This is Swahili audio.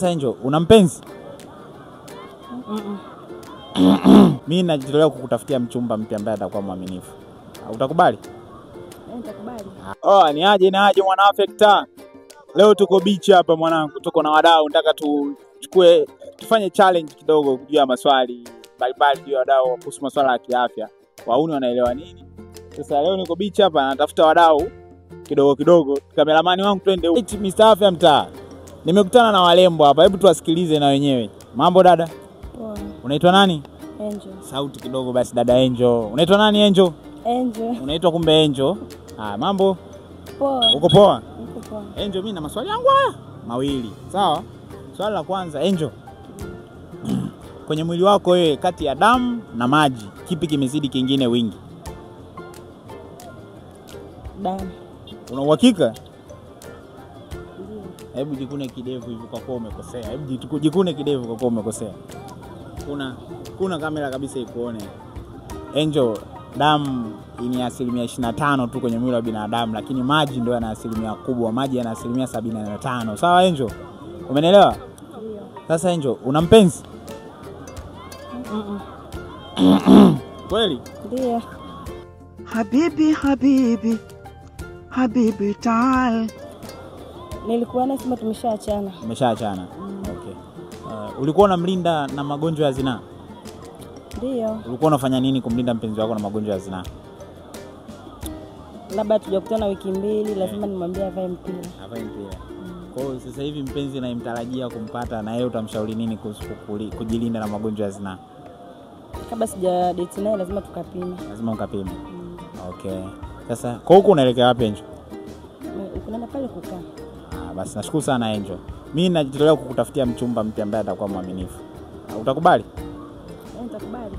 Sasa Angel, una mpenzi? Mimi najitolea kukutafutia mchumba mpya ambaye atakuwa mwaminifu. Utakubali? Nitakubali. Ni aje mwana Affecta. Leo tuko beach hapa mwanangu, tuko na wadau, nataka tufanye challenge kidogo kujua maswali mbalimbali juu ya wadau kuhusu masuala ya kiafya. Wauni wanaelewa nini? Sasa leo niko beach hapa natafuta wadau kidogo. Kameramani wangu twende huko. Mr. Afya mtaa. Nimekutana na walembo hapa. Hebu tuwasikilize na wenyewe. Mambo dada? Poa. Unaitwa nani? Angel. Sauti kidogo basi dada Angel. Unaitwa nani Angel? Angel. Unaitwa kumbe Angel. Mambo? Poa. Uko poa? Uko poa. Angel, mimi na maswali yangu mawili. Sawa? Swali la kwanza, Angel. Kwenye mwili wako wewe kati ya damu na maji, kipi kimezidi kingine wingi? Damu. Una uhakika? Hebu jikune kidevu hivi kwa kuwa umekosea. Hebu jikune kidevu kwa kuwa umekosea. Kuna kamera kabisa ikuone. Angel, damu ni 25% tu kwenye mwili wa binadamu, lakini maji ndio yana asilimia kubwa. Maji yana 75%. Sawa Angel? Umeelewa? Ndio. Sasa Angel, una mpenzi? Kweli? Ndio. Habibi tal. Nilikuwa nasema tumeshaachana. Umeshaachana? Okay. Ulikuwa unamlinda na magonjwa ya zinaa? Ndio. Ulikuwa unafanya nini kumlinda mpenzi wako na magonjwa ya zinaa? Labda tujakutana wiki 2, lazima nimwambie avae mpira. Avae mpira. Kwa hiyo sasa hivi mpenzi unayemtarajia kumpata na yeye utamshauri nini kuhusu kujilinda na magonjwa ya zinaa? Kabla sija date naye lazima tukapime. Lazima ukapime. Okay. Sasa kwa huko unaelekea wapi Angel? Unaenda pale kukaa. Basi nashukuru sana Angel. Mimi najitolea kukutafutia mchumba mpya ambaye atakuwa mwaminifu. Utakubali? Nitakubali.